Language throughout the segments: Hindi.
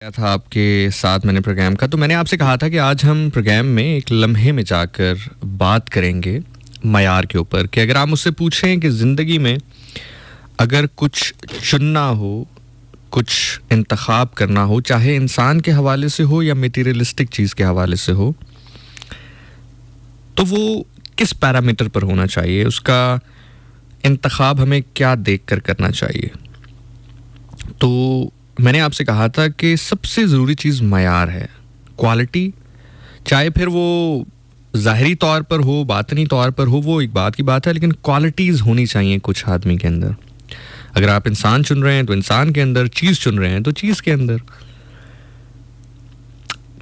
क्या था आपके साथ मैंने प्रोग्राम का, तो मैंने आपसे कहा था कि आज हम प्रोग्राम में एक लम्हे में जाकर बात करेंगे मयार के ऊपर कि अगर आप मुझसे पूछें कि ज़िंदगी में अगर कुछ चुनना हो, कुछ इंतखाब करना हो, चाहे इंसान के हवाले से हो या मटेरियलिस्टिक चीज़ के हवाले से हो, तो वो किस पैरामीटर पर होना चाहिए, उसका इंतखाब हमें क्या देख कर करना चाहिए। तो मैंने आपसे कहा था कि सबसे ज़रूरी चीज़ मयार है, क्वालिटी, चाहे फिर वो ज़ाहिरी तौर पर हो, बातनी तौर पर हो, वो एक बात की बात है, लेकिन क्वालिटीज़ होनी चाहिए कुछ आदमी के अंदर। अगर आप इंसान चुन रहे हैं तो इंसान के अंदर, चीज़ चुन रहे हैं तो चीज़ के अंदर।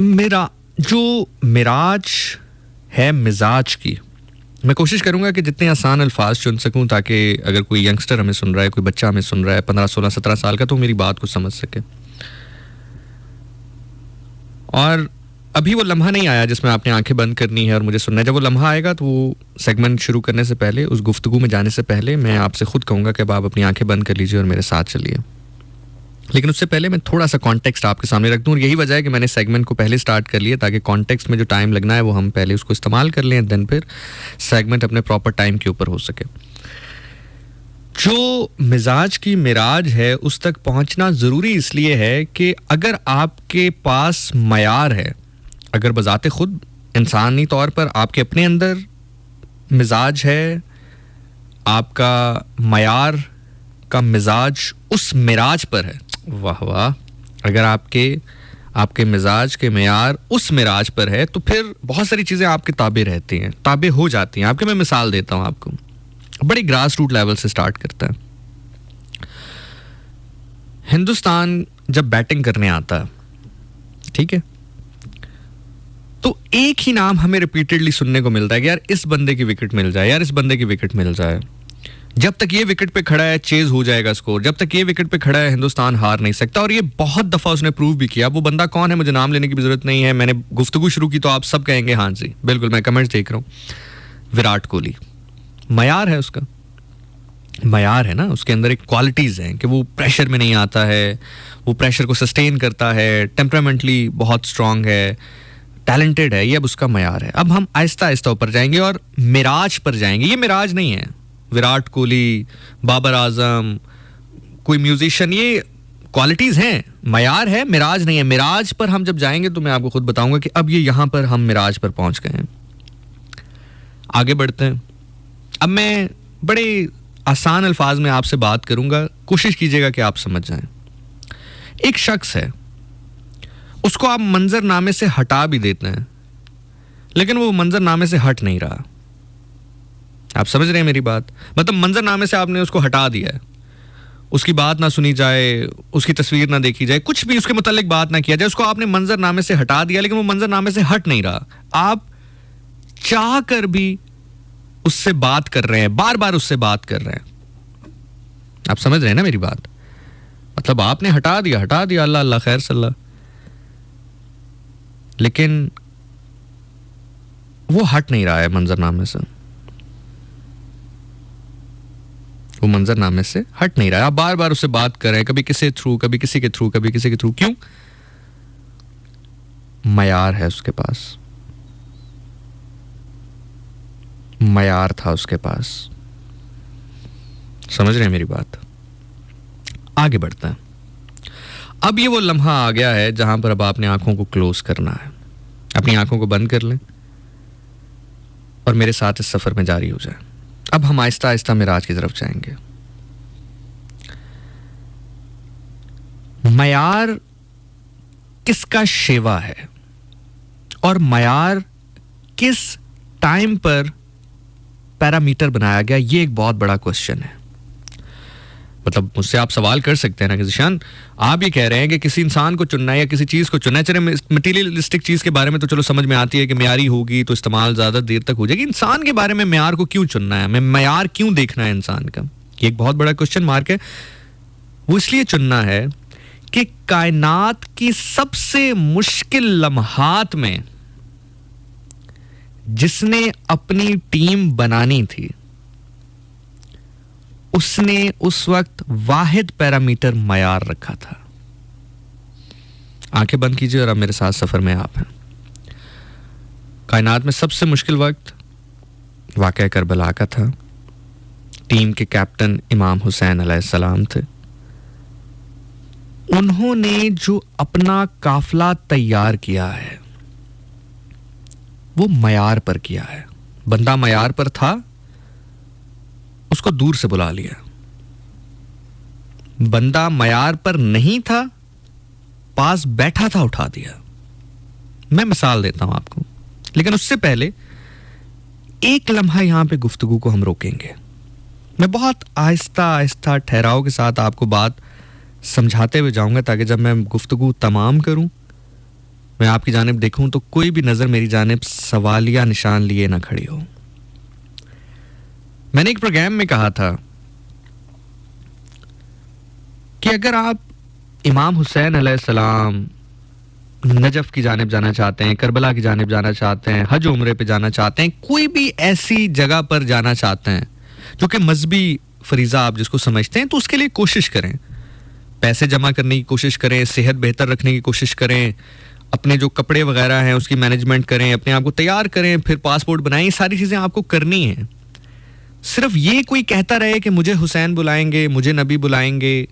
मेरा जो मिराज है मिजाज की, मैं कोशिश करूंगा कि जितने आसान अल्फाज चुन सकूं ताकि अगर कोई यंगस्टर हमें सुन रहा है, कोई बच्चा हमें सुन रहा है 15, 16, 17 साल का, तो मेरी बात को समझ सके। और अभी वो लम्हा नहीं आया जिसमें आपने आंखें बंद करनी है और मुझे सुनना है। जब वो लम्हा आएगा तो वो सेगमेंट शुरू करने से पहले, उस गुफ्तगू में जाने से पहले, मैं आपसे खुद कहूँगा कि अब आप अपनी आंखें बंद कर लीजिए और मेरे साथ चलिए। लेकिन उससे पहले मैं थोड़ा सा कॉन्टेक्स्ट आपके सामने रख दूँ, और यही वजह है कि मैंने सेगमेंट को पहले स्टार्ट कर लिया ताकि कॉन्टेक्स्ट में जो टाइम लगना है वो हम पहले उसको इस्तेमाल कर लें, देन फिर सेगमेंट अपने प्रॉपर टाइम के ऊपर हो सके। जो मिजाज की मिराज है उस तक पहुंचना ज़रूरी इसलिए है कि अगर आपके पास मयार है, अगर बजाते खुद इंसानी तौर पर आपके अपने अंदर मिजाज है, आपका मयार का मिजाज उस मिराज पर है, वाह वाह, अगर आपके मिजाज के मयार उस मिराज पर है तो फिर बहुत सारी चीज़ें आपके ताबे रहती हैं, ताबे हो जाती हैं आपके। मैं मिसाल देता हूँ आपको, बड़ी ग्रास रूट लेवल से स्टार्ट करता है। हिंदुस्तान जब बैटिंग करने आता है, ठीक है, तो एक ही नाम हमें रिपीटेडली सुनने को मिलता है कि यार इस बंदे की विकेट मिल जाए, यार इस बंदे की विकेट मिल जाए। जब तक ये विकेट पे खड़ा है चेज हो जाएगा स्कोर, जब तक ये विकेट पे खड़ा है हिंदुस्तान हार नहीं सकता। और ये बहुत दफा उसने प्रूव भी किया। वो बंदा कौन है मुझे नाम लेने की भी जरूरत नहीं है, मैंने गुफ्तगू शुरू की तो आप सब कहेंगे हाँ जी बिल्कुल, मैं कमेंट्स देख रहा हूं। विराट कोहली, मयार है उसका, मयार है ना, उसके अंदर एक क्वालिटीज हैं कि वो प्रेशर में नहीं आता है, वो प्रेशर को सस्टेन करता है, टेम्परामेंटली बहुत स्ट्रांग है, टैलेंटेड है, ये अब उसका मयार है। अब हम आहिस्ता आहिस्ता ऊपर जाएंगे और मिराज पर जाएंगे। ये मिराज नहीं है, विराट कोहली, बाबर आजम, कोई म्यूजिशियन, ये क्वालिटीज हैं, मयार है, मिराज नहीं है। मिराज पर हम जब जाएंगे तो मैं आपको खुद बताऊंगा कि अब ये यहां पर हम मिराज पर पहुंच गए हैं। आगे बढ़ते हैं। अब मैं बड़े आसान अल्फाज में आपसे बात करूंगा, कोशिश कीजिएगा कि आप समझ जाएं। एक शख्स है, उसको आप मंजरनामे से हटा भी देते हैं, लेकिन वो मंजरनामे से हट नहीं रहा। आप समझ रहे हैं मेरी बात? मतलब मंजरनामे से आपने उसको हटा दिया है, उसकी बात ना सुनी जाए, उसकी तस्वीर ना देखी जाए, कुछ भी उसके मुतालिक बात ना किया जाए, उसको आपने मंजरनामे से हटा दिया, लेकिन वो मंजरनामे से हट नहीं रहा। आप चाह कर भी उससे बात कर रहे हैं, बार बार उससे बात कर रहे हैं। आप समझ रहे हैं ना मेरी बात? मतलब आपने हटा दिया, अल्लाह अल्लाह खैर सल्ला, लेकिन वो हट नहीं रहा है मंजरनामे से, वो मंजरनामे से हट नहीं रहा है। आप बार बार उससे बात कर रहे हैं, कभी किसी थ्रू, कभी किसी के थ्रू, कभी किसी के थ्रू। क्यों? मयार है उसके पास, मयार था उसके पास। समझ रहे हैं मेरी बात? आगे बढ़ता है। अब ये वो लम्हा आ गया है जहां पर अब आपने आंखों को क्लोज करना है। अपनी आंखों को बंद कर लें और मेरे साथ इस सफर में जारी हो जाए। अब हम आहिस्ता आहिस्ता मिराज की तरफ जाएंगे। मयार किसका शेवा है और मयार किस टाइम पर पैरामीटर बनाया गया, ये एक बहुत बड़ा क्वेश्चन है। मतलब मुझसे आप सवाल कर सकते हैं ना कि जिशान, आप ये कह रहे हैं कि किसी इंसान को चुनना है या किसी चीज़ को चुनना है। चले मटीरियलिस्टिक चीज़ के बारे में तो चलो समझ में आती है कि म्यारी होगी तो इस्तेमाल ज़्यादा देर तक हो जाएगी। इंसान के बारे में म्यार को क्यों चुनना है, मैं म्यार क्यों देखना है इंसान का, ये एक बहुत बड़ा क्वेश्चन मार्क है। वो इसलिए चुनना है कि कायनात की सबसे मुश्किल लम्हात में जिसने अपनी टीम बनानी थी, उसने उस वक्त वाहिद पैरामीटर मयार रखा था। आंखें बंद कीजिए और अब मेरे साथ सफर में आप हैं। कायनात में सबसे मुश्किल वक्त वाक़या करबला का था। टीम के कैप्टन इमाम हुसैन अलैहिस्सलाम थे। उन्होंने जो अपना काफिला तैयार किया है वो मयार पर किया है। बंदा मयार पर था, उसको दूर से बुला लिया। बंदा मयार पर नहीं था, पास बैठा था, उठा दिया। मैं मिसाल देता हूं आपको, लेकिन उससे पहले एक लम्हा यहां पे गुफ्तगू को हम रोकेंगे। मैं बहुत आहिस्ता आहिस्ता ठहराव के साथ आपको बात समझाते हुए जाऊंगा, ताकि जब मैं गुफ्तगू तमाम करूं, मैं आपकी जानिब देखूं तो कोई भी नजर मेरी जानिब सवालिया निशान लिए ना खड़ी हो। मैंने एक प्रोग्राम में कहा था कि अगर आप इमाम हुसैन अलैहिस्सलाम नजफ की जानिब जाना चाहते हैं, करबला की जानिब जाना चाहते हैं, हज उम्रे पे जाना चाहते हैं, कोई भी ऐसी जगह पर जाना चाहते हैं जो कि मजहबी फरीजा आप जिसको समझते हैं, तो उसके लिए कोशिश करें। पैसे जमा करने की कोशिश करें, सेहत बेहतर रखने की कोशिश करें, अपने जो कपड़े वगैरह हैं उसकी मैनेजमेंट करें, अपने आप को तैयार करें, फिर पासपोर्ट बनाएं। ये सारी चीज़ें आपको करनी है। सिर्फ ये कोई कहता रहे कि मुझे हुसैन बुलाएंगे, मुझे नबी बुलाएंगे,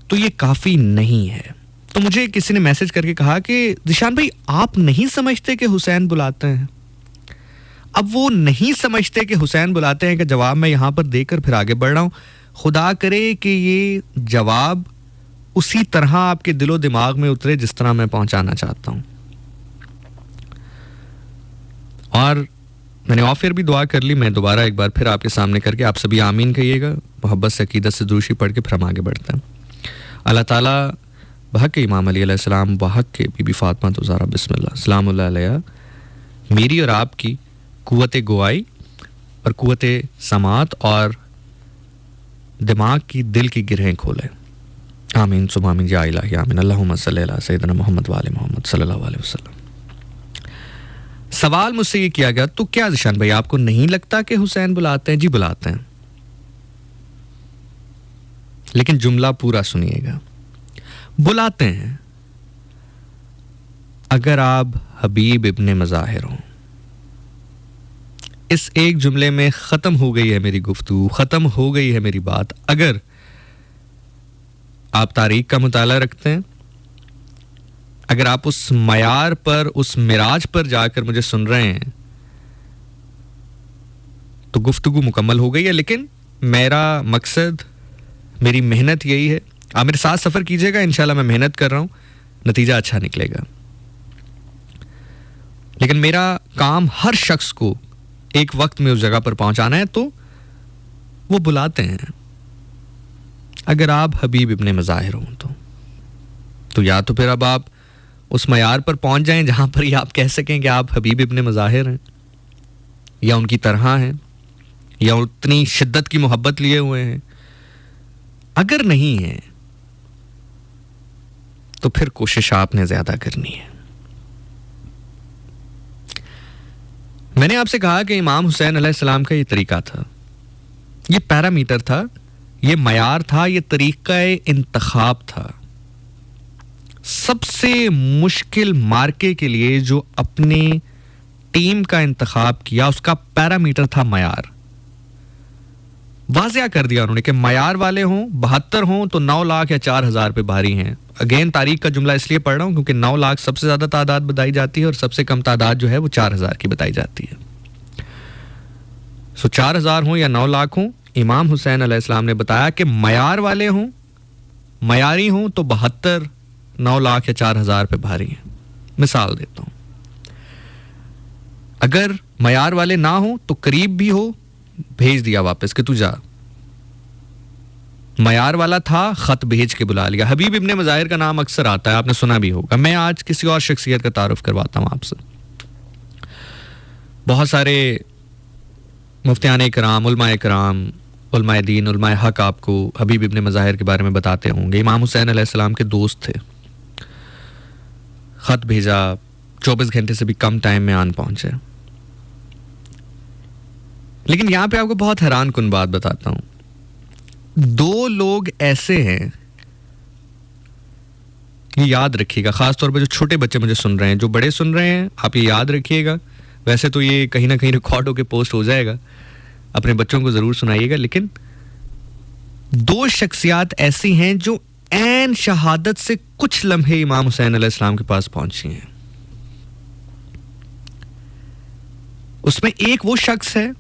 तो ये काफ़ी नहीं है। तो मुझे किसी ने मैसेज करके कहा कि जिशान भाई, आप नहीं समझते कि हुसैन बुलाते हैं। अब वो नहीं समझते कि हुसैन बुलाते हैं का जवाब मैं यहां पर देकर फिर आगे बढ़ रहा हूं। खुदा करे कि ये जवाब उसी तरह आपके दिलो दिमाग में उतरे जिस तरह मैं पहुंचाना चाहता हूं। और मैंने ऑफ एयर भी दुआ कर ली, मैं दोबारा एक बार फिर आपके सामने करके आप सभी आमीन कहिएगा, मोहब्बत से अकीदत से दूषी पढ़ के फिर हम आगे बढ़ते हैं। अल्लाह ताला बहक इमाम अली अलैहिस्सलाम, बहक के बीबी फातिमा तो ज़हरा बिस्मिल्लाह सलामुल्लाह अलैहा, मेरी और आपकी कुव्वत गोआई और कुव्वत समात और दिमाग की, दिल की गिरहें खोले। आमीन सुम आमीन या इलाही आमीन। अल्लाहुम्मा सल्ली अला सय्यिदिना मोहम्मद व आले मोहम्मद सल्लल्लाहु अलैहि वसल्लम। सवाल मुझसे ये किया गया, तो क्या जिशान भाई आपको नहीं लगता कि हुसैन बुलाते हैं? जी बुलाते हैं, लेकिन जुमला पूरा सुनिएगा। बुलाते हैं अगर आप हबीब इब्ने मज़ाहिर हो। इस एक जुमले में खत्म हो गई है मेरी गुफ्तगू, खत्म हो गई है मेरी बात। अगर आप तारीख का मुताला रखते हैं, अगर आप उस मयार पर, उस मिराज पर जाकर मुझे सुन रहे हैं, तो गुफ्तगू मुकम्मल हो गई है। लेकिन मेरा मकसद, मेरी मेहनत यही है, आप मेरे साथ सफर कीजिएगा, इंशाल्लाह मैं मेहनत कर रहा हूं, नतीजा अच्छा निकलेगा। लेकिन मेरा काम हर शख्स को एक वक्त में उस जगह पर पहुंचाना है, तो वो बुलाते हैं अगर आप हबीब इब्ने मज़ाहिर हो तो या तो फिर अब आप उस मयार पर पहुंच जाएं जहां पर ही आप कह सकें कि आप हबीब इब्ने मज़ाहिर हैं, या उनकी तरह हैं, या उतनी शिद्दत की मोहब्बत लिए हुए हैं। अगर नहीं है तो फिर कोशिश आपने ज्यादा करनी है। मैंने आपसे कहा कि इमाम हुसैन अलैहिस्सलाम का ये तरीका था, ये पैरामीटर था, ये मयार था, ये तरीका इंतखाब था। सबसे मुश्किल मार्के के लिए जो अपने टीम का इंतखाब किया, उसका पैरामीटर था मयार। वाज़िया कर दिया उन्होंने कि मयार वाले हों, 72 हों तो 9 लाख या 4,000 पे भारी हैं। अगेन तारीख का जुमला इसलिए पढ़ रहा हूं क्योंकि 9 लाख सबसे ज्यादा तादाद बताई जाती है और सबसे कम तादाद जो है वो 4,000 की बताई जाती है। सो 4,000 हों या 9 लाख हों, इमाम हुसैन अलैहिस्सलाम ने बताया कि मयार वाले हों, मयारी हों तो 72, 9 लाख या 4,000 पे भारी हैं। मिसाल देता हूं, अगर मयार वाले ना हो तो करीब भी हो, भेज दिया वापस कि तू जा। मयार वाला था, खत भेज के बुला लिया। हबीब इब्ने मज़ाहिर का नाम अक्सर आता है, आपने सुना भी होगा। मैं आज किसी और शख्सियत का तारुफ करवाता हूं आपसे। बहुत सारे मुफ्तियान इकराम, उलमाए इकराम, उलमाए दीन, उलमाए हक आपको हबीब इब्ने मज़ाहिर के बारे में बताते होंगे। इमाम हुसैन अलैहिस्सलाम के दोस्त थे, खत भेजा, 24 घंटे से भी कम टाइम में आन पहुंचे। लेकिन यहां पे आपको बहुत हैरान कुन बात बताता हूं। 2 लोग ऐसे हैं, ये याद रखिएगा, खासतौर पे जो छोटे बच्चे मुझे सुन रहे हैं, जो बड़े सुन रहे हैं आप ये याद रखिएगा। वैसे तो ये कहीं ना कहीं रिकॉर्ड होके पोस्ट हो जाएगा, अपने बच्चों को जरूर सुनाइएगा। लेकिन दो शख्सियात ऐसी हैं जो ऐन शहादत से कुछ लम्हे इमाम हुसैन अलैहिस्सलाम के पास पहुंची हैं। उसमें एक वो शख्स है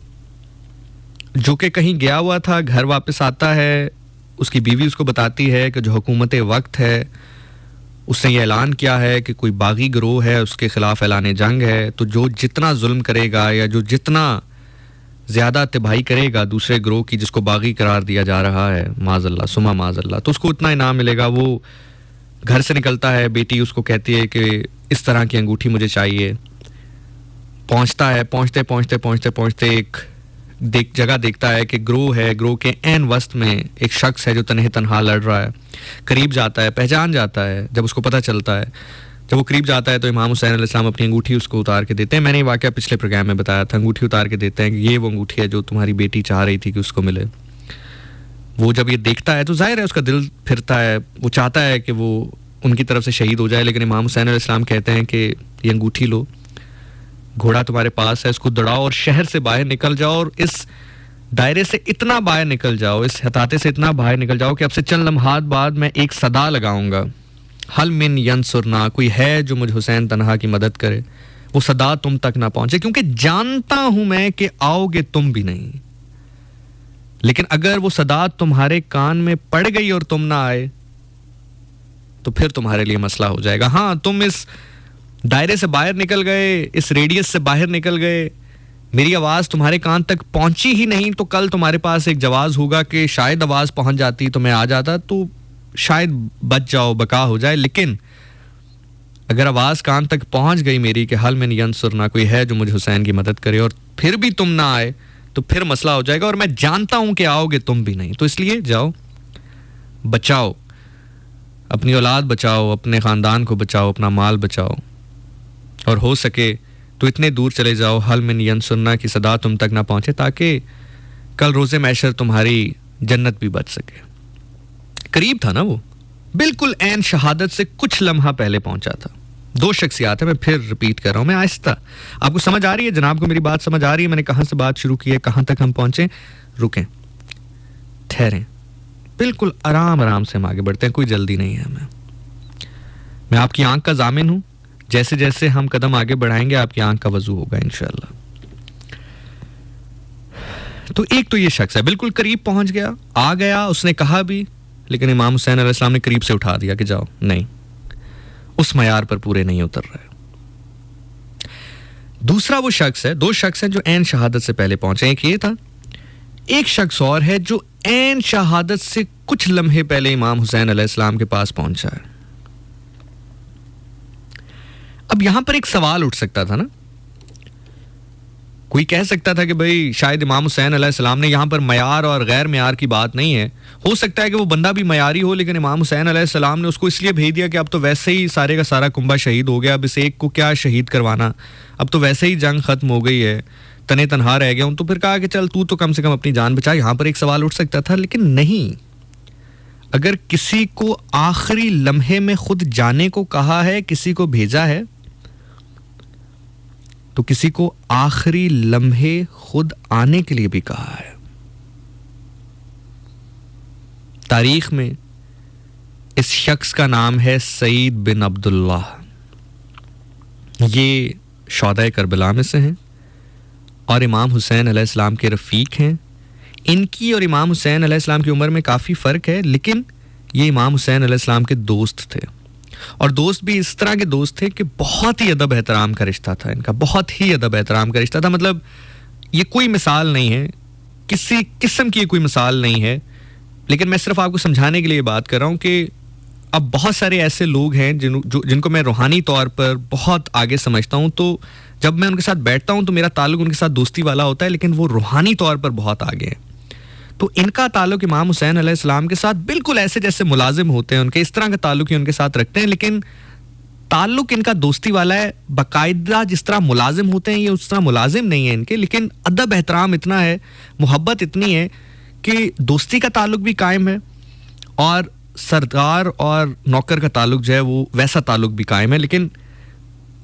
जो कि कहीं गया हुआ था, घर वापस आता है, उसकी बीवी उसको बताती है कि जो हुकूमत वक्त है उसने ये ऐलान किया है कि कोई बागी गिरोह है, उसके खिलाफ ऐलान जंग है, तो जो जितना जुल्म करेगा या जो जितना ज़्यादा तबाही करेगा दूसरे गिरोह की जिसको बागी करार दिया जा रहा है, माज़अल्लाह सुमा माज़अल्लाह, तो उसको उतना इनाम मिलेगा। वो घर से निकलता है, बेटी उसको कहती है कि इस तरह की अंगूठी मुझे चाहिए। पहुंचता है, पहुंचते पहुंचते पहुंचते पहुंचते एक जगह देखता है कि गिरोह है, गिरोह के ऐन वस्त में एक शख्स है जो तन्हे तन्हा लड़ रहा है। करीब जाता है, पहचान जाता है। जब उसको पता चलता है, जब वो करीब जाता है तो इमाम हुसैन अलैहिस्सलाम अपनी अंगूठी उसको उतार के देते हैं। मैंने ये वाक़या पिछले प्रोग्राम में बताया था। अंगूठी उतार के देते हैं कि ये वो अंगूठी है जो तुम्हारी बेटी चाह रही थी कि उसको मिले। वो जब ये देखता है तो जाहिर है उसका दिल फिरता है, वो चाहता है कि वो उनकी तरफ से शहीद हो जाए, लेकिन इमाम हुसैन अलैहिस्सलाम कहते हैं कि ये अंगूठी लो, घोड़ा तुम्हारे पास है, इसको दौड़ाओ और शहर से बाहर निकल जाओ और इस दायरे से इतना बाहर निकल जाओ, इस हताते से इतना बाहर निकल जाओ कि अब से चंद लम्हात बाद मैं एक सदा लगाऊंगा, हल मिन यंसुरना, कोई है जो मुझे हुसैन तन्हा की मदद करे। वो सदा तुम तक ना पहुंचे, क्योंकि जानता हूं मैं कि आओगे तुम भी नहीं, लेकिन अगर वो सदा तुम्हारे कान में पड़ गई और तुम ना आए तो फिर तुम्हारे लिए मसला हो जाएगा। हाँ, तुम इस दायरे से बाहर निकल गए, इस रेडियस से बाहर निकल गए, मेरी आवाज़ तुम्हारे कान तक पहुंची ही नहीं, तो कल तुम्हारे पास एक जवाब होगा कि शायद आवाज़ पहुंच जाती तो मैं आ जाता, तो शायद बच जाओ, बका हो जाए। लेकिन अगर आवाज़ कान तक पहुंच गई मेरी कि हल मिन यंसुरना, कोई है जो मुझे हुसैन की मदद करे, और फिर भी तुम ना आए तो फिर मसला हो जाएगा, और मैं जानता हूं कि आओगे तुम भी नहीं। तो इसलिए जाओ, बचाओ, अपनी औलाद बचाओ, अपने ख़ानदान को बचाओ, अपना माल बचाओ, और हो सके तो इतने दूर चले जाओ हल मिन यंसुरना की सदा तुम तक ना पहुंचे, ताकि कल रोज़े महशर तुम्हारी जन्नत भी बच सके। करीब था ना वो, बिल्कुल ऐन शहादत से कुछ लम्हा पहले पहुंचा था। दो शख्सियात है, मैं फिर रिपीट कर रहा हूं, मैं आहिस्ता, आपको समझ आ रही है जनाब को मेरी बात समझ आ रही है? मैंने कहां से बात शुरू की है, कहां तक हम पहुंचे? रुकें, ठहरें, बिल्कुल आराम आराम से हम आगे बढ़ते हैं, कोई जल्दी नहीं है हमें। मैं आपकी आंख का जामिन हूं, जैसे जैसे हम कदम आगे बढ़ाएंगे आपकी आंख का वजू होगा इंशाल्लाह। तो एक तो ये शख्स है, बिल्कुल करीब पहुंच गया, आ गया, उसने कहा भी, लेकिन इमाम हुसैन अलैहिस्सलाम ने करीब से उठा दिया कि जाओ, नहीं, उस मयार पर पूरे नहीं उतर रहे। दूसरा वो शख्स है, दो शख्स हैं जो ऐन शहादत से पहले पहुंचे। एक ये था, एक शख्स और है जो ऐन शहादत से कुछ लम्हे पहले इमाम हुसैन अलैहिस्सलाम के पास पहुंचा है। अब यहां पर एक सवाल उठ सकता था ना, कोई कह सकता था कि भाई शायद इमाम हुसैन अलैहिस्सलाम ने यहां पर मयार और गैर मयार की बात नहीं है, हो सकता है कि वो बंदा भी मयारी हो, लेकिन इमाम हुसैन अलैहिस्सलाम ने उसको इसलिए भेज दिया कि अब तो वैसे ही सारे का सारा कुंबा शहीद हो गया, अब इस एक को क्या शहीद करवाना, अब तो वैसे ही जंग खत्म हो गई है, तने तनहा रह गया हूं, तो फिर कहा कि चल तू तो कम से कम अपनी जान बचा। यहां पर एक सवाल उठ सकता था, लेकिन नहीं, अगर किसी को आखिरी लम्हे में खुद जाने को कहा है, किसी को भेजा है, तो किसी को आखिरी लम्हे खुद आने के लिए भी कहा है। तारीख में इस शख्स का नाम है सईद बिन अब्दुल्लाह। ये शौदा करबला में से हैं और इमाम हुसैन अलैहिस्सलाम के रफ़ीक हैं। इनकी और इमाम हुसैन अलैहिस्सलाम की उम्र में काफ़ी फ़र्क है, लेकिन ये इमाम हुसैन अलैहिस्सलाम के दोस्त थे, और दोस्त भी इस तरह के दोस्त थे कि बहुत ही अदब एहतराम का रिश्ता था इनका, बहुत ही अदब एहतराम का रिश्ता था। मतलब ये कोई मिसाल नहीं है, किसी किस्म की कोई मिसाल नहीं है, लेकिन मैं सिर्फ आपको समझाने के लिए बात कर रहा हूँ कि अब बहुत सारे ऐसे लोग हैं जिनको मैं रूहानी तौर पर बहुत आगे समझता हूँ, तो जब मैं उनके साथ बैठता हूँ तो मेरा ताल्लुक उनके साथ दोस्ती वाला होता है, लेकिन वो रूहानी तौर पर बहुत आगे हैं। तो इनका ताल्लुक इमाम हुसैन अलैहिस्सलाम के साथ बिल्कुल ऐसे जैसे मुलाजिम होते हैं उनके, इस तरह का ताल्लुक ही उनके साथ रखते हैं, लेकिन ताल्लुक इनका दोस्ती वाला है। बाकायदा जिस तरह मुलाजिम होते हैं ये उस तरह मुलाजिम नहीं है इनके, लेकिन अदब एहतराम इतना है, मोहब्बत इतनी है कि दोस्ती का ताल्लुक भी कायम है और सरदार और नौकर का ताल्लुक जो है वो वैसा ताल्लुक भी कायम है, लेकिन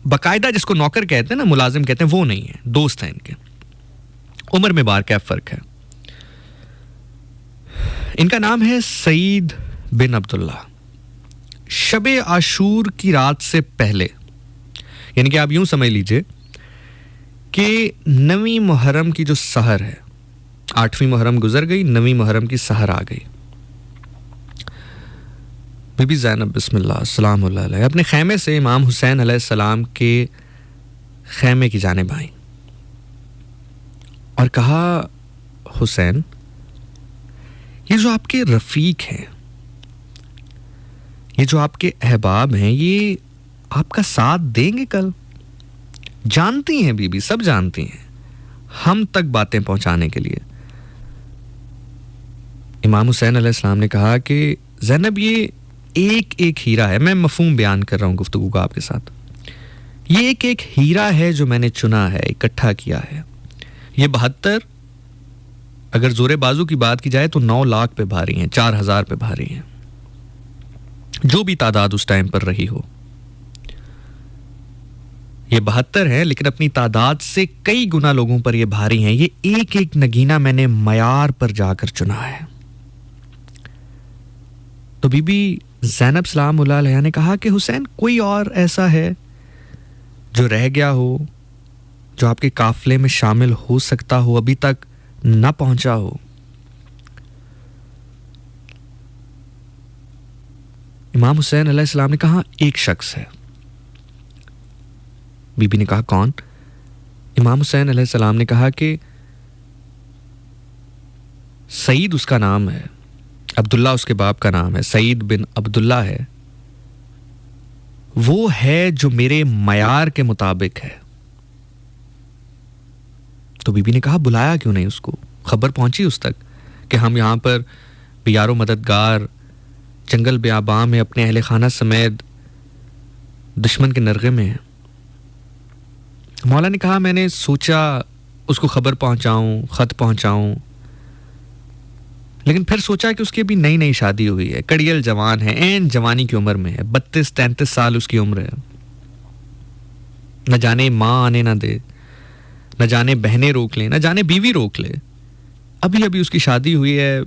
बाकायदा जिसको नौकर कहते हैं ना, मुलाजिम कहते हैं, वो नहीं है, दोस्त हैं इनके। उम्र में बार क्या फ़र्क है। इनका नाम है सईद बिन अब्दुल्ला। शबे आशूर की रात से पहले, यानी कि आप यूं समझ लीजिए कि 9वीं मुहर्रम की जो सहर है, 8वीं मुहर्रम गुजर गई, 9वीं मुहर्रम की सहर आ गई। बीबी ज़ैनब बिस्मिल्लाह सलाम अलैहा अपने खैमे से इमाम हुसैन अलैहिस्सलाम के खैमे की जानिब आई और कहा, हुसैन, ये जो आपके रफ़ीक हैं, ये जो आपके अहबाब हैं, ये आपका साथ देंगे कल? जानती हैं बीबी, सब जानती हैं, हम तक बातें पहुंचाने के लिए। इमाम हुसैन अलैहिस्सलाम ने कहा कि ज़ैनब, ये एक एक हीरा है, मैं मफ़हूम बयान कर रहा हूं गुफ्तगू का आपके साथ, ये एक एक हीरा है जो मैंने चुना है, इकट्ठा किया है। ये 72, अगर जोरे बाजू की बात की जाए तो 9 लाख पे भारी हैं, 4000 पे भारी हैं, जो भी तादाद उस टाइम पर रही हो। ये 72 है, लेकिन अपनी तादाद से कई गुना लोगों पर ये भारी हैं। ये एक एक नगीना मैंने मयार पर जाकर चुना है। तो बीबी ज़ैनब सलाम अलैहा ने कहा कि हुसैन, कोई और ऐसा है जो रह गया हो, जो आपके काफिले में शामिल हो सकता हो, अभी तक न पहुंचा हो? इमाम हुसैन अलैहिस्सलाम ने कहा, एक शख्स है। बीबी ने कहा, कौन? इमाम हुसैन अलैहिस्सलाम ने कहा कि सईद उसका नाम है, अब्दुल्ला उसके बाप का नाम है, सईद बिन अब्दुल्ला है, वो है जो मेरे मयार के मुताबिक है। तो बीबी ने कहा, बुलाया क्यों नहीं उसको? खबर पहुंची उस तक कि हम यहां पर बियारो मददगार जंगल बियाबा में अपने अहले खाना समेत दुश्मन के नरगे में हैं। मौला ने कहा, मैंने सोचा उसको खबर पहुंचाऊं, खत पहुंचाऊं, लेकिन फिर सोचा कि उसकी अभी नई नई शादी हुई है, कड़ियल जवान है, एन जवानी की उम्र में है, 32-33 साल उसकी उम्र है। न जाने माँ आने ना दे, न जाने बहनें रोक लें, न जाने बीवी रोक ले। अभी अभी उसकी शादी हुई है,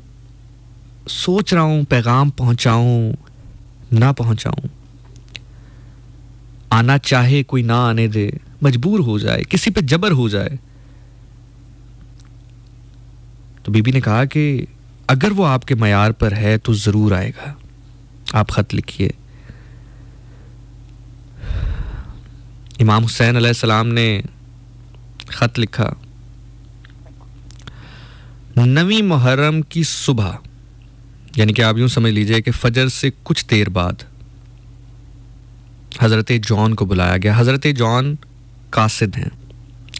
सोच रहा हूं पैगाम पहुंचाऊं ना पहुंचाऊं। आना चाहे कोई ना आने दे, मजबूर हो जाए, किसी पे जबर हो जाए। तो बीबी ने कहा कि अगर वो आपके मयार पर है तो जरूर आएगा, आप खत लिखिए। इमाम हुसैन अलैहिस्सलाम ने खत लिखा। 9वीं मुहर्रम की सुबह, यानी कि आप यूं समझ लीजिए कि फजर से कुछ देर बाद हजरत जॉन को बुलाया गया। हजरत जॉन कासिद हैं,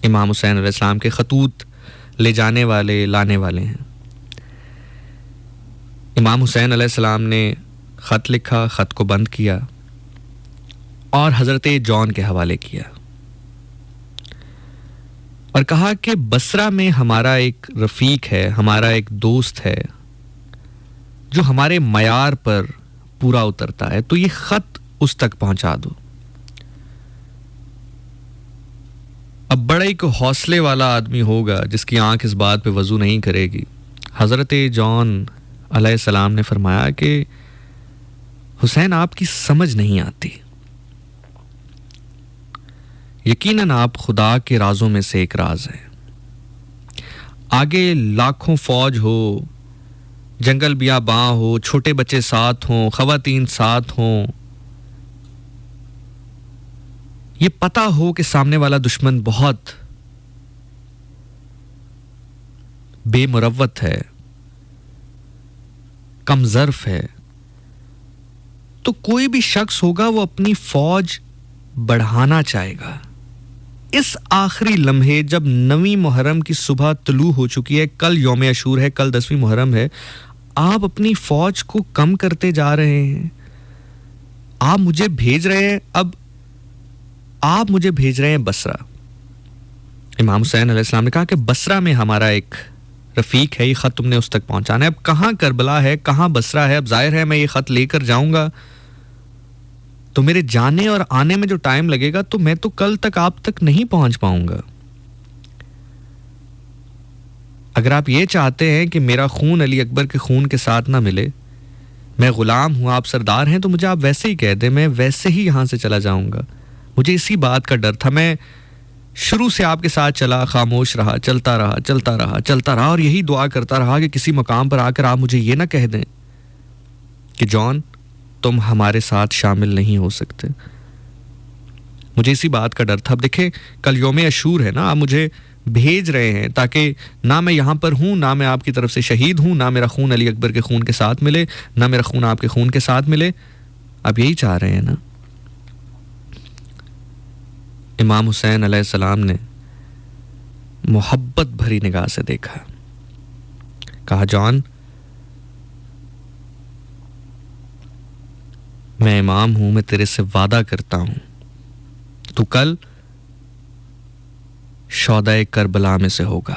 इमाम हुसैन अलैहिस्सलाम के खतूत ले जाने वाले, लाने वाले हैं। इमाम हुसैन अलैहिस्सलाम ने खत लिखा, खत को बंद किया और हजरत जॉन के हवाले किया और कहा कि बसरा में हमारा एक रफीक है, हमारा एक दोस्त है जो हमारे मयार पर पूरा उतरता है, तो ये खत उस तक पहुंचा दो। अब बड़ा एक हौसले वाला आदमी होगा जिसकी आंख इस बात पे वजू नहीं करेगी। हजरत जॉन अलैहिस्सलाम ने फरमाया कि हुसैन, आपकी समझ नहीं आती, यकीनन आप खुदा के राजों में से एक राज है। आगे लाखों फौज हो, जंगल बियाबां हो, छोटे बच्चे साथ हों, खवातीन साथ हों, ये पता हो कि सामने वाला दुश्मन बहुत बेमुरव्वत है, कमजर्फ है, तो कोई भी शख्स होगा वो अपनी फौज बढ़ाना चाहेगा। इस आखिरी लम्हे जब 9वीं मुहर्रम की सुबह तुलू हो चुकी है, कल यौम अशूर है, कल 10वीं मुहर्रम है, आप अपनी फौज को कम करते जा रहे हैं। आप मुझे भेज रहे हैं, अब आप मुझे भेज रहे हैं बसरा। इमाम हुसैन अलैहिस्सलाम ने कहा कि बसरा में हमारा एक रफ़ीक है, ये ख़त तुमने उस तक पहुंचाना है। अब कहाँ करबला है, कहाँ बसरा है, अब जाहिर है मैं ये ख़त लेकर जाऊंगा तो मेरे जाने और आने में जो टाइम लगेगा तो मैं तो कल तक आप तक नहीं पहुंच पाऊंगा। अगर आप ये चाहते हैं कि मेरा खून अली अकबर के खून के साथ ना मिले, मैं गुलाम हूं, आप सरदार हैं, तो मुझे आप वैसे ही कह दें, मैं वैसे ही यहां से चला जाऊंगा। मुझे इसी बात का डर था। मैं शुरू से आपके साथ चला, खामोश रहा, चलता रहा, चलता रहा, चलता रहा और यही दुआ करता रहा कि किसी मकाम पर आकर आप मुझे ये ना कह दें कि जॉन तुम हमारे साथ शामिल नहीं हो सकते। मुझे इसी बात का डर था। अब देखें, कल यौम अशूर है ना, आप मुझे भेज रहे हैं ताकि ना मैं यहां पर हूं, ना मैं आपकी तरफ से शहीद हूं, ना मेरा खून अली अकबर के खून के साथ मिले, ना मेरा खून आपके खून के साथ मिले। आप यही चाह रहे हैं ना। इमाम हुसैन अलैहिस्सलाम ने मोहब्बत भरी निगाह से देखा, कहा जॉन मैं इमाम हूं, मैं तेरे से वादा करता हूं तू कल शौदाए करबला में से होगा।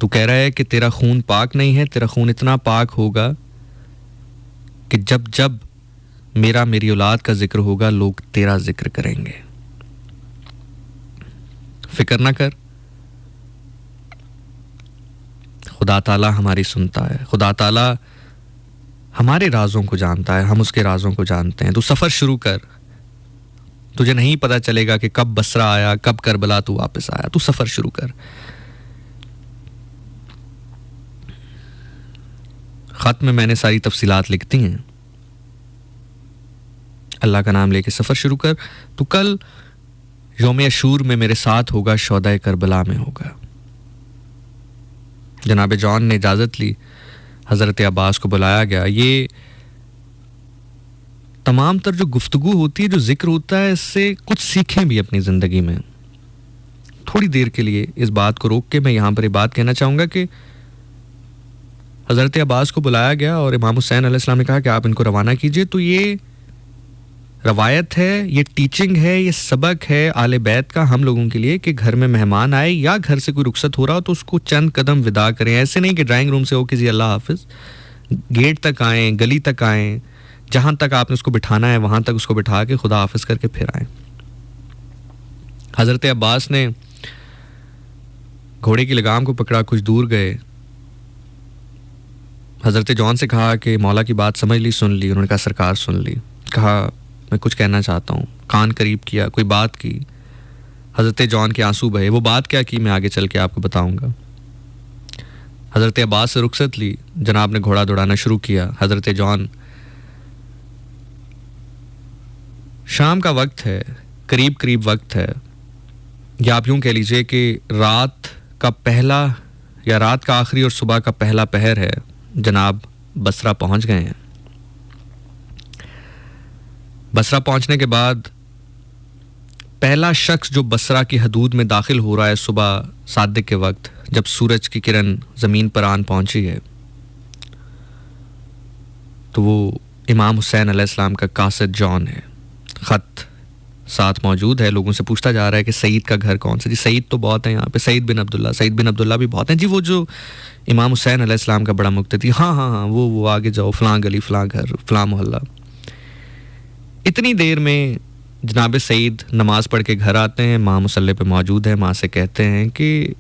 तू कह रहा है कि तेरा खून पाक नहीं है, तेरा खून इतना पाक होगा कि जब जब मेरा मेरी औलाद का जिक्र होगा लोग तेरा जिक्र करेंगे। फिक्र ना कर, खुदा ताला हमारी सुनता है, खुदा ताला हमारे राजों को जानता है, हम उसके राजों को जानते हैं। तू सफर शुरू कर, तुझे नहीं पता चलेगा कि कब बसरा आया, कब करबला तू वापस आया। तू सफर शुरू कर। खत में मैंने सारी तफसीलात लिख दी हैं। अल्लाह का नाम लेके सफर शुरू कर। तू कल यौम अशूर में मेरे साथ होगा, शौदाए करबला में होगा। जनाब जॉन ने इजाजत ली, हजरत अब्बास को बुलाया गया। ये तमाम तर जो गुफ्तगू होती है, जो जिक्र होता है, इससे कुछ सीखें भी अपनी ज़िंदगी में। थोड़ी देर के लिए इस बात को रोक के मैं यहाँ पर ये बात कहना चाहूँगा कि हज़रत अब्बास को बुलाया गया और इमाम हुसैन अलैहिस्सलाम ने कहा कि आप इनको रवाना कीजिए। तो ये रवायत है, ये टीचिंग है, ये सबक है आले बैत का हम लोगों के लिए कि घर में मेहमान आए या घर से कोई रुखसत हो रहा हो तो उसको चंद कदम विदा करें। ऐसे नहीं कि ड्राइंग रूम से हो कि जी अल्लाह हाफिज़, गेट तक आएँ, गली तक आएँ, जहां तक आपने उसको बिठाना है वहां तक उसको बिठा के खुदा हाफिज करके फिर आए। हजरत अब्बास ने घोड़े की लगाम को पकड़ा, कुछ दूर गए। हजरत जॉन से कहा कि मौला की बात समझ ली, सुन ली। उन्होंने कहा सरकार सुन ली। कहा मैं कुछ कहना चाहता हूँ। कान करीब किया, कोई बात की। हजरत जॉन के आंसू बहे। वो बात क्या की मैं आगे चल के आपको बताऊंगा। हजरत अब्बास से रुखसत ली, जनाब ने घोड़ा दौड़ाना शुरू किया। हजरत जॉन, शाम का वक्त है, करीब करीब वक्त है, या आप यूं कह लीजिए कि रात का पहला या रात का आखिरी और सुबह का पहला पहर है। जनाब बसरा पहुंच गए हैं। बसरा पहुंचने के बाद पहला शख्स जो बसरा की हदूद में दाखिल हो रहा है सुबह सादिक के वक्त, जब सूरज की किरण ज़मीन पर आन पहुंची है, तो वो इमाम हुसैन अलैहिस्सलाम का कासिद जॉन है। ख़त साथ मौजूद है। लोगों से पूछता जा रहा है कि सईद का घर कौन सा। जी सईद तो बहुत है यहाँ पे, सईद बिन अब्दुल्ला भी बहुत हैं। जी वो जो इमाम हुसैन अलैहिस्सलाम का बड़ा मुक्तदी, हाँ हाँ हाँ, वो आगे जाओ, फ़लाँ गली, फ़लाँ घर, फ़लाँ मोहल्ला। इतनी देर में जनाब सईद नमाज पढ़ के घर आते हैं। माँ मुसल्ले पे मौजूद है। माँ से कहते हैं कि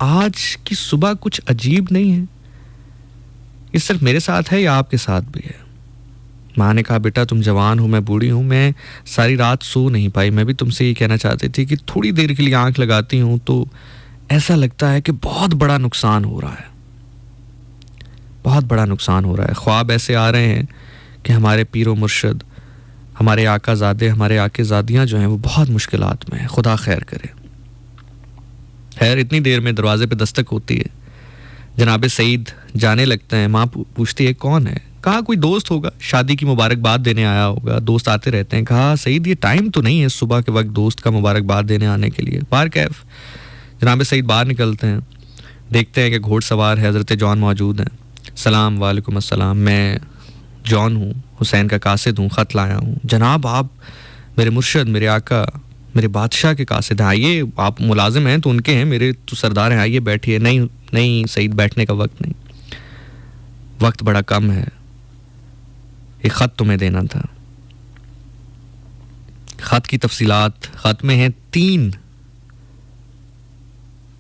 आज की सुबह कुछ अजीब नहीं है, ये सिर्फ मेरे साथ है या आपके साथ भी है? माँ ने कहा बेटा तुम जवान हो, मैं बूढ़ी हूँ, मैं सारी रात सो नहीं पाई। मैं भी तुमसे ये कहना चाहती थी कि थोड़ी देर के लिए आंख लगाती हूँ तो ऐसा लगता है कि बहुत बड़ा नुकसान हो रहा है, बहुत बड़ा नुकसान हो रहा है। ख्वाब ऐसे आ रहे हैं कि हमारे पीरो मुर्शद, हमारे आका ज़ादे, हमारे आके ज़ादियाँ जो हैं वो बहुत मुश्किलात में हैं, खुदा खैर करे। खैर इतनी देर में दरवाजे पे दस्तक होती है। जनाब सईद जाने लगते हैं। माँ पूछती है कौन है? कहा कोई दोस्त होगा, शादी की मुबारकबाद देने आया होगा, दोस्त आते रहते हैं। कहा सईद ये टाइम तो नहीं है सुबह के वक्त दोस्त का मुबारकबाद देने आने के लिए। बाहर कैफ। जनाब सईद बाहर निकलते हैं, देखते हैं कि घोड़सवार है, हज़रत जॉन मौजूद हैं। सलाम, वालेकुम अस्सलाम, मैं जॉन हूँ, हुसैन का कासिद हूँ, ख़त लाया हूँ। जनाब आप मेरे मुर्शद, मेरे आका, मेरे बादशाह के कासिद हैं, आइए, आप मुलाजिम हैं तो उनके हैं, मेरे तो सरदार हैं, आइए बैठिए। नहीं नहीं सईद, बैठने का वक्त नहीं, वक्त बड़ा कम है, एक ख़त तुम्हें देना था। ख़त की तफसीलात ख़त में हैं, 3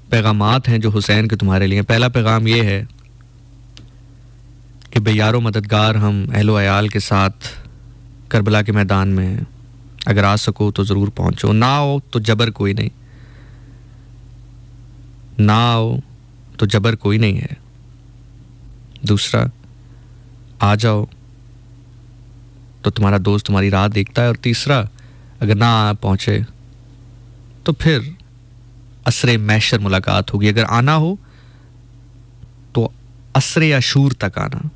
पैगामात हैं जो हुसैन के तुम्हारे लिए। पहला पैगाम ये है कि बेयारो मददगार, हम अहलो अयाल के साथ करबला के मैदान में हैं, अगर आ सको तो ज़रूर पहुंचो, ना आओ तो जबर कोई नहीं, ना आओ तो जबर कोई नहीं है। दूसरा, आ जाओ तो तुम्हारा दोस्त तुम्हारी राह देखता है। और तीसरा, अगर ना आ पहुंचे तो फिर असरे मैशर मुलाकात होगी। अगर आना हो तो असरे अशूर तक आना,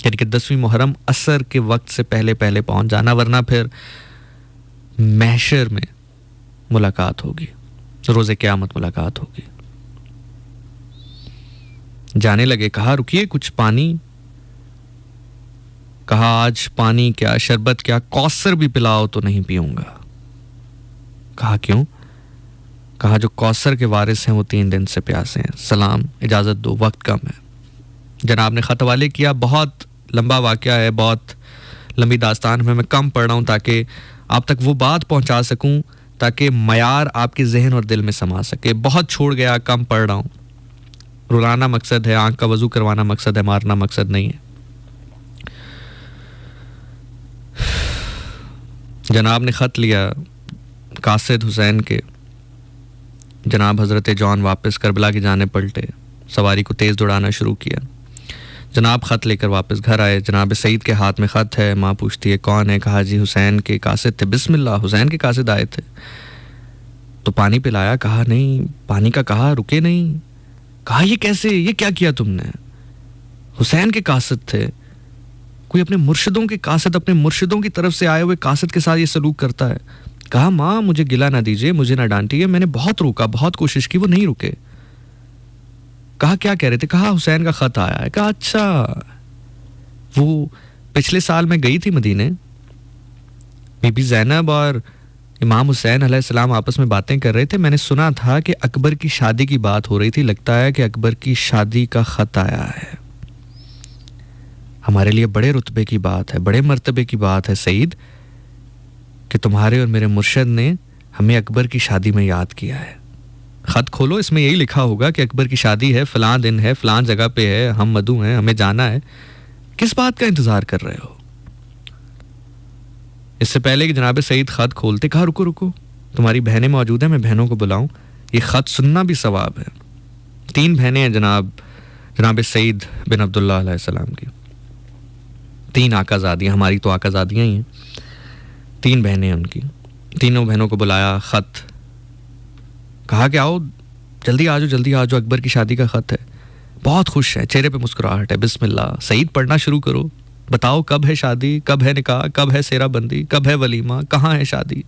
यानी कि 10वीं मुहर्रम असर के वक्त से पहले पहले पहुंच जाना, वरना फिर महशर में मुलाकात होगी, रोज़े क़यामत मुलाकात होगी। जाने लगे, कहा रुकिए कुछ पानी। कहा आज पानी क्या, शरबत क्या, कौसर भी पिलाओ तो नहीं पीऊंगा। कहा क्यों? कहा जो कौसर के वारिस हैं वो 3 दिन से प्यासे हैं, सलाम, इजाज़त दो, वक्त कम है। जनाब ने ख़त हवाले किया, बहुत लंबा वाक़या है, बहुत लंबी दास्तान में मैं कम पढ़ रहा हूँ ताकि आप तक वो बात पहुँचा सकूँ, ताकि मयार आपके जहन और दिल में समा सके। बहुत छोड़ गया, कम पढ़ रहा हूँ, रुलाना मकसद है, आंख का वजू करवाना मकसद है, मारना मकसद नहीं है। जनाब ने ख़त लिया कासिद हुसैन के। जनाब हज़रत जॉन वापस करबला की जाने पलटे, सवारी को तेज़ दौड़ाना शुरू किया। जनाब ख़त लेकर वापस घर आए। जनाब सईद के हाथ में ख़त है। माँ पूछती है कौन है? कहा जी हुसैन के कासिद थे। बिस्मिल्लाह, हुसैन के कासिद आए थे तो पानी पिलाया? कहा नहीं। पानी का कहा, रुके नहीं। कहा ये कैसे, ये क्या किया तुमने? हुसैन के कासिद थे, कोई अपने मुर्शिदों के कासिद, अपने मुर्शिदों की तरफ से आए हुए कासिद के साथ ये सलूक करता है। कहा माँ मुझे गिला ना दीजिए, मुझे ना डांटिए, मैंने बहुत रोका, बहुत कोशिश की, वो नहीं रुके। कहा क्या कह रहे थे? कहा हुसैन का ख़त आया है। कहा अच्छा, वो पिछले साल मैं गई थी मदीने, बीबी ज़ैनब और इमाम हुसैन अलैहिस्सलाम आपस में बातें कर रहे थे, मैंने सुना था कि अकबर की शादी की बात हो रही थी, लगता है कि अकबर की शादी का ख़त आया है। हमारे लिए बड़े रुतबे की बात है, बड़े मर्तबे की बात है सईद, कि तुम्हारे और मेरे मुर्शिद ने हमें अकबर की शादी में याद किया है। ख़त खोलो, इसमें यही लिखा होगा कि अकबर की शादी है, फ़लाँ दिन है, फ़लाँ जगह पे है, हम मदू हैं, हमें जाना है। किस बात का इंतज़ार कर रहे हो? इससे पहले कि जनाब सईद ख़त खोलते, कहा रुको रुको, तुम्हारी बहनें मौजूद हैं, मैं बहनों को बुलाऊं, ये ख़त सुनना भी सवाब है। 3 बहनें हैं जनाब सईद बिन अब्दुल्लाह अलैहिस्सलाम की, 3 आकाज़ादियाँ, हमारी तो आकाज़ादियाँ ही हैं, 3 बहनें हैं उनकी। तीनों बहनों को बुलाया, ख़त कहा कि आओ जल्दी आ जाओ, जल्दी आ जाओ, अकबर की शादी का ख़त है। बहुत खुश है, चेहरे पे मुस्कुराहट है। बिस्मिल्लाह, सईद पढ़ना शुरू करो, बताओ कब है शादी, कब है निकाह, कब है सेराबंदी, कब है वलीमा, कहाँ है शादी,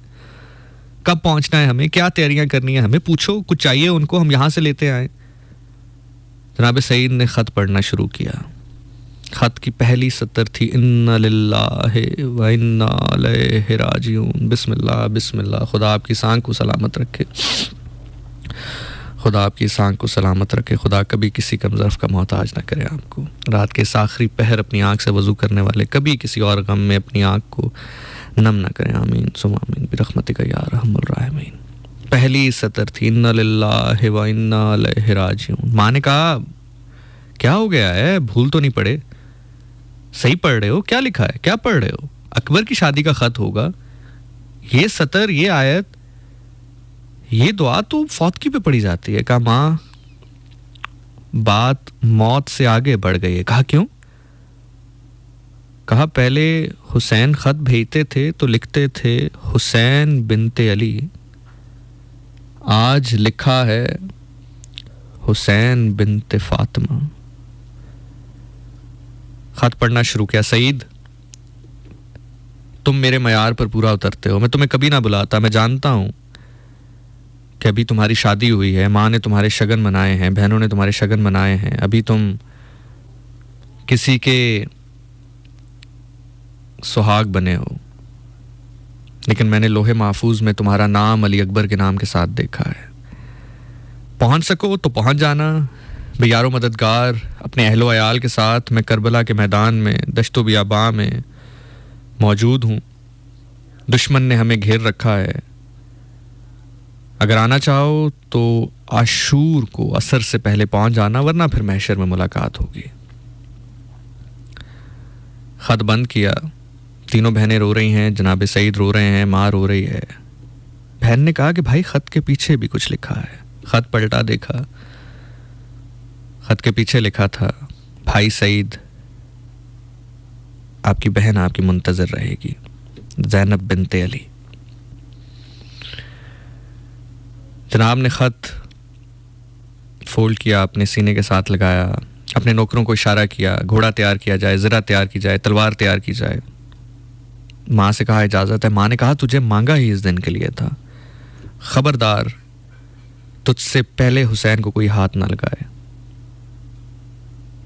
कब पहुंचना है हमें, क्या तैयारियां करनी है हमें, पूछो कुछ चाहिए उनको, हम यहाँ से लेते आए। जनाब सईद ने ख़त पढ़ना शुरू किया। ख़त की पहली सतर थी, इन्ना लिल्लाहि व इन्ना इलैहि राजिऊन। बिस्मिल्लाह बिस्मिल्लाह, खुदा आपकी सांख को सलामत रखे, खुदा आपकी सांख को सलामत रखे, खुदा कभी किसी कमज़र्फ़ का मोहताज ना करे आपको। रात के इस आखिरी पहर अपनी आँख से वज़ू करने वाले कभी किसी और गम में अपनी आँख को नम ना करें। आमीन सुम आमीन बिरहमतिका या अरहमुर राहिमीन। पहली सतर थी, इन्ना लिल्लाहि व इन्ना इलैहि राजिऊन। माँ ने कहा क्या हो गया है, भूल तो नहीं पड़े? सही पढ़ रहे हो? क्या लिखा है, क्या पढ़ रहे हो? अकबर की शादी का ख़त होगा, ये सतर, ये आयत, ये दुआ तो फौतगी पे पड़ी जाती है। कहा माँ बात मौत से आगे बढ़ गई है। कहा क्यों? कहा पहले हुसैन ख़त भेजते थे तो लिखते थे हुसैन बिनते अली, आज लिखा है हुसैन बिनते फातिमा। ख़त पढ़ना शुरू किया। सईद तुम मेरे मयार पर पूरा उतरते हो, मैं तुम्हें कभी ना बुलाता, मैं जानता हूं कि अभी तुम्हारी शादी हुई है, माँ ने तुम्हारे शगन मनाए हैं, बहनों ने तुम्हारे शगन मनाए हैं, अभी तुम किसी के सुहाग बने हो, लेकिन मैंने लोहे महफूज में तुम्हारा नाम अली अकबर के नाम के साथ देखा है। पहुंच सको तो पहुंच जाना बेयारो मददगार। अपने अहलो अयाल के साथ मैं करबला के मैदान में दश्तो बियाबा में मौजूद हूँ। दुश्मन ने हमें घेर रखा है। अगर आना चाहो तो आशूर को असर से पहले पहुंच जाना, वरना फिर महशर में मुलाकात होगी। खत बंद किया। तीनों बहनें रो रही हैं, जनाब सईद रो रहे हैं, माँ रो रही है। बहन ने कहा कि भाई खत के पीछे भी कुछ लिखा है। खत पलटा देखा। खत के पीछे लिखा था, भाई सईद, आपकी बहन आपकी मुंतजर रहेगी, ज़ैनब बिनते अली। जनाब ने खत फोल्ड किया, अपने सीने के साथ लगाया, अपने नौकरों को इशारा किया, घोड़ा तैयार किया जाए, ज़रा तैयार की जाए, तलवार तैयार की जाए। माँ से कहा इजाज़त है। माँ ने कहा तुझे मांगा ही इस दिन के लिए था, खबरदार तुझसे पहले हुसैन को कोई हाथ ना लगाए।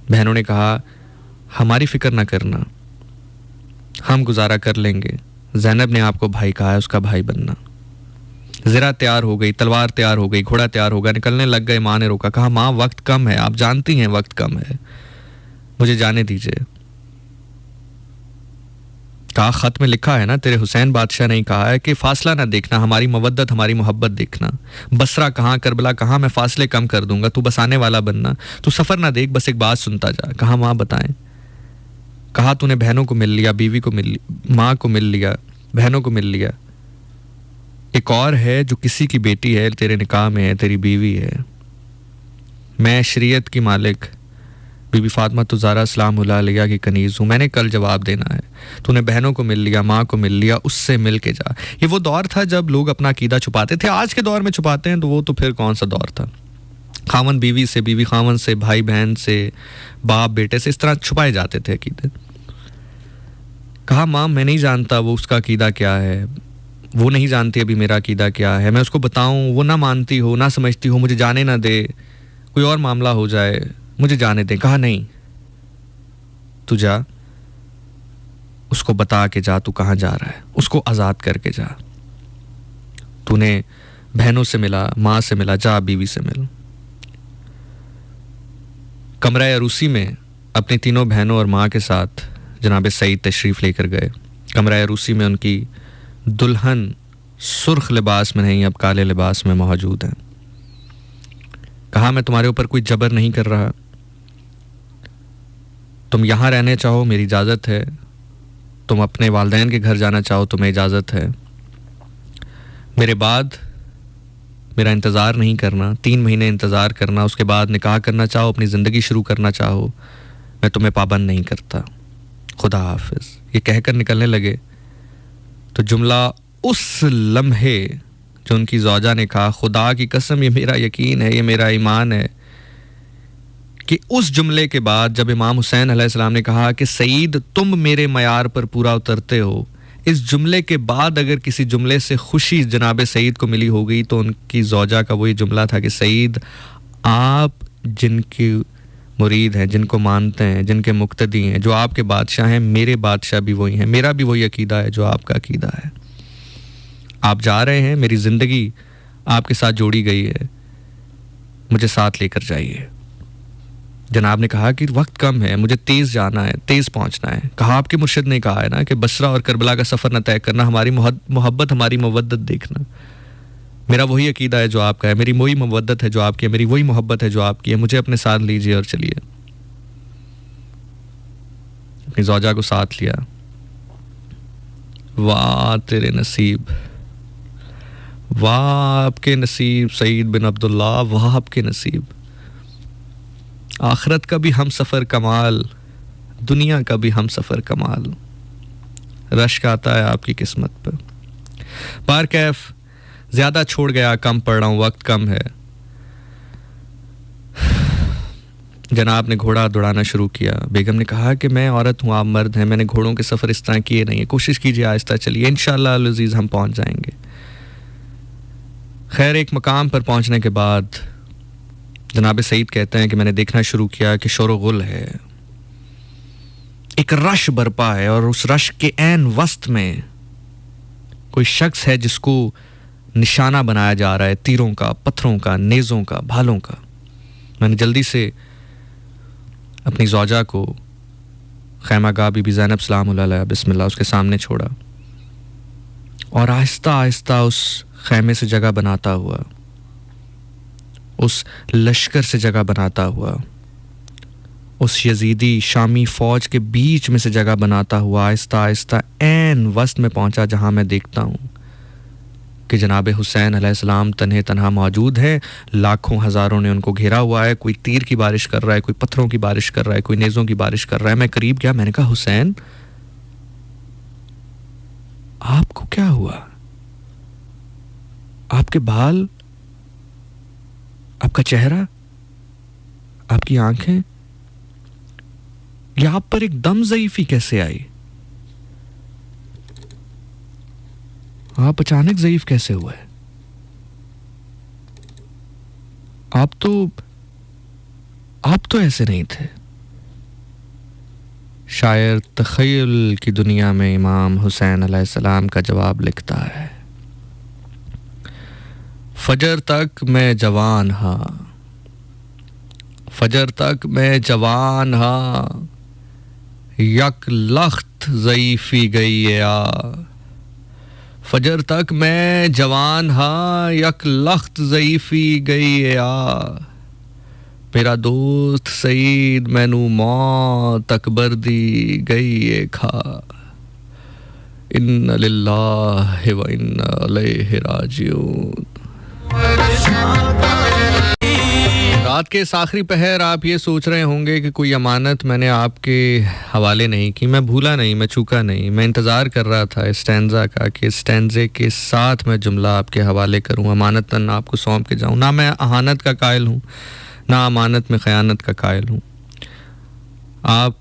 बहनों ने कहा हमारी फिक्र ना करना, हम गुजारा कर लेंगे। ज़ैनब ने आपको भाई कहा है, उसका भाई बनना। ज़रा तैयार हो गई, तलवार तैयार हो गई, घोड़ा तैयार हो गया, निकलने लग गए। माँ ने रोका, कहा माँ वक्त कम है, आप जानती हैं वक्त कम है, मुझे जाने दीजिए। कहा खत में लिखा है ना, तेरे हुसैन बादशाह ने कहा है कि फासला ना देखना, हमारी मवद्दत हमारी मोहब्बत देखना। बसरा कहाँ, करबला कहाँ, मैं फासले कम कर दूंगा, तू बस आने वाला बनना, तू सफ़र ना देख, बस एक बात सुनता जा। कहा माँ बताएं। कहा तूने बहनों को मिल लिया, बीवी को मिल लिया, माँ को मिल लिया, बहनों को मिल लिया, एक और है जो किसी की बेटी है, तेरे निकाह में है, तेरी बीवी है। मैं शरीयत की मालिक बीबी फातिमा तो ज़ारा सलामुल्लाह अलैहा की कनीज़ हूँ, मैंने कल जवाब देना है। तूने बहनों को मिल लिया, माँ को मिल लिया, उससे मिल के जा। ये वो दौर था जब लोग अपना अकीदा छुपाते थे। आज के दौर में छुपाते हैं तो वो तो फिर कौन सा दौर था। खामन बीवी से, बीवी खामन से, भाई बहन से, बाप बेटे से, इस तरह छुपाए जाते थे अकीदे। कहा माँ मैं नहीं जानता वो उसका अकीदा क्या है, वो नहीं जानती अभी मेरा अकीदा क्या है, मैं उसको बताऊं वो ना मानती हो, ना समझती हो, मुझे जाने ना दे, कोई और मामला हो जाए, मुझे जाने दे। कहा नहीं, तू जा, उसको बता के जा तू कहाँ जा रहा है, उसको आज़ाद करके जा। तूने बहनों से मिला, माँ से मिला, जा बीवी से मिल। कमरा अरूसी में अपनी तीनों बहनों और माँ के साथ जनाब सईद तशरीफ़ लेकर गए। कमरा अरूसी में उनकी दुल्हन सुर्ख लिबास में नहीं, अब काले लिबास में मौजूद हैं। कहा मैं तुम्हारे ऊपर कोई जबर नहीं कर रहा, तुम यहाँ रहने चाहो मेरी इजाज़त है, तुम अपने वालिदैन के घर जाना चाहो तुम्हें इजाज़त है। मेरे बाद मेरा इंतज़ार नहीं करना, 3 महीने इंतज़ार करना, उसके बाद निकाह करना चाहो, अपनी ज़िंदगी शुरू करना चाहो, मैं तुम्हें पाबंद नहीं करता। खुदा हाफिज़। ये कहकर निकलने लगे तो जुमला उस लम्हे जो उनकी ज़ौजा ने कहा, खुदा की कसम ये मेरा यकीन है, ये मेरा ईमान है, कि उस जुमले के बाद जब इमाम हुसैन अलैहिस्सलाम ने कहा कि सईद तुम मेरे मयार पर पूरा उतरते हो, इस जुमले के बाद अगर किसी जुमले से खुशी जनाब सईद को मिली हो गई तो उनकी ज़ौजा का वही जुमला था कि सईद आप जिनकी मुरीद हैं, जिनको मानते हैं, जिनके मुक्तदी हैं, जो आपके बादशाह हैं, मेरे बादशाह भी वही हैं, मेरा भी वही अकीदा है जो आपका अकीदा है। आप जा रहे हैं, मेरी ज़िंदगी आपके साथ जोड़ी गई है, मुझे साथ लेकर जाइए। जनाब ने कहा कि वक्त कम है, मुझे तेज़ जाना है, तेज़ पहुंचना है। कहा आपके मुर्शिद ने कहा है ना कि बसरा और करबला का सफ़र न तय करना, हमारी मोहब्बत हमारी मवद्दत देखना। मेरा वही अकीदा है जो आपका है, मेरी वही मवद्दत है जो आपकी है, मेरी वही मोहब्बत है जो आपकी है, मुझे अपने साथ लीजिए और चलिए। अपनी ज़ौजा को साथ लिया। वाह तेरे नसीब, वाह आपके नसीब सईद बिन अब्दुल्ला, वाह आपके नसीब। आखिरत का भी हम सफ़र कमाल, दुनिया का भी हम सफ़र कमाल। रश्क आता है आपकी किस्मत पर। बार कैफ ज़्यादा छोड़ गया, कम पढ़ रहा हूँ, वक्त कम है। जनाब ने घोड़ा दौड़ाना शुरू किया। बेगम ने कहा कि मैं औरत हूँ, आप मर्द हैं, मैंने घोड़ों के सफ़र इस तरह किए नहीं है, कोशिश कीजिए आहिस्ता चलिए, इंशाअल्लाह अल अज़ीज़ हम पहुँच जाएंगे। खैर एक मकाम पर पहुँचने के बाद जनाब सईद कहते हैं कि मैंने देखना शुरू किया कि शोर-ओ-गुल है, एक रश बरपा है और उस रश के ऐन वस्त में कोई शख्स है जिसको निशाना बनाया जा रहा है, तीरों का, पत्थरों का, नेज़ों का, भालों का। मैंने जल्दी से अपनी ज़ौजा को खैमागाह बीबी ज़ैनब सलामुल्लाह अलैहा बिस्मिल्लाह उसके सामने छोड़ा और आहिस्ता आहिस्ता उस खैमे से जगह बनाता हुआ, उस लश्कर से जगह बनाता हुआ, उस यजीदी शामी फ़ौज के बीच में से जगह बनाता हुआ आहिस्ता आहिस्ता ऐन वस्त में पहुंचा जहां मैं देखता हूं कि जनाब हुसैन अलैहिस्सलाम तन्हे तन्हा मौजूद हैं। लाखों हज़ारों ने उनको घेरा हुआ है। कोई तीर की बारिश कर रहा है, कोई पत्थरों की बारिश कर रहा है, कोई नेज़ों की बारिश कर रहा है। मैं करीब गया, मैंने कहा हुसैन आपको क्या हुआ? आपके बाल, आपका चेहरा, आपकी आंखें, या आप पर एकदम ज़ईफ़ी कैसे आई? आप अचानक ज़ईफ़ कैसे हुए? आप तो ऐसे नहीं थे। शायर तख़य्युल की दुनिया में इमाम हुसैन अलैहिस्सलाम का जवाब लिखता है, फजर तक मैं जवान हाँ, फजर तक मैं जवान हाँ, यक लख्त ज़ईफ़ी गई या। फजर तक मैं जवान हाँ, यक लख्त ज़ईफ़ी गई या। मेरा दोस्त सईद मैनू मौत अकबर दी गई ये खा। इन्ना लिल्लाहि व इन्ना इलैहि राजिऊन। रात के इस आखिरी पहर आप ये सोच रहे होंगे कि कोई अमानत मैंने आपके हवाले नहीं की। मैं भूला नहीं, मैं चूका नहीं। मैं इंतज़ार कर रहा था इस स्टैंज़ा का कि इस स्टैंज़े के साथ मैं जुमला आपके हवाले करूं, अमानतन आपको सौंप के जाऊं। ना मैं अहानत का कायल हूं, ना अमानत में ख़यानत का कायल हूं। आप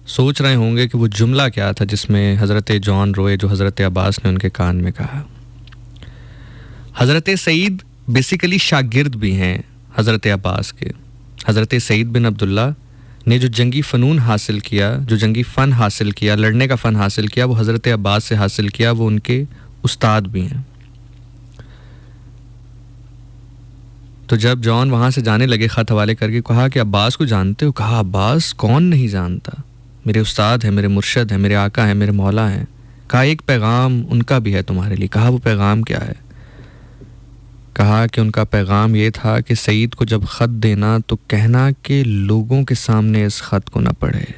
सोच रहे होंगे कि वो जुमला क्या था जिसमें हज़रत जॉन रोए, जो हज़रत अब्बास ने उनके कान में कहा। हज़रत सईद बेसिकली शागिर्द भी हैं हज़रत अब्बास के। हज़रत सईद बिन अब्दुल्ला ने जो जंगी फ़नून हासिल किया, जो जंगी फ़न हासिल किया, लड़ने का फ़न हासिल किया, वो हज़रत अब्बास से हासिल किया। वो उनके उस्ताद भी हैं। तो जब जॉन वहाँ से जाने लगे, ख़त हवाले करके कहा कि अब्बास को जानते हो? कहा अब्बास कौन नहीं जानता, मेरे उस्ताद हैं, मेरे मुर्शद हैं, मेरे आका हैं, मेरे मौला हैं। कहा एक पैगाम उनका भी है तुम्हारे लिए। कहा वो पैगाम क्या है? कहा कि उनका पैगाम ये था कि सईद को जब ख़त देना तो कहना कि लोगों के सामने इस ख़त को न पढ़े,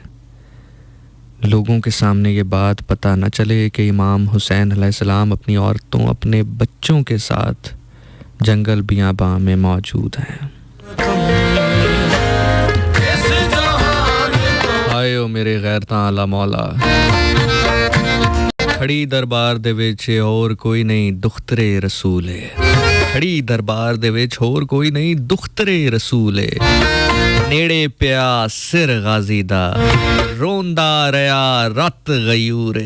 लोगों के सामने ये बात पता न चले कि इमाम हुसैन अलैहिस्सलाम अपनी औरतों, अपने बच्चों के साथ जंगल बियाबां में मौजूद हैं। आए ओ मेरे गैरतां आला मौला, खड़ी दरबार दे विच और कोई नहीं दुख्तरे रसूल है। खड़ी दरबार दे विच होर कोई नहीं दुख्तरे रसूल है। नेड़े पिया सिर गाजी दा, रोंदा रहा रत गयूर।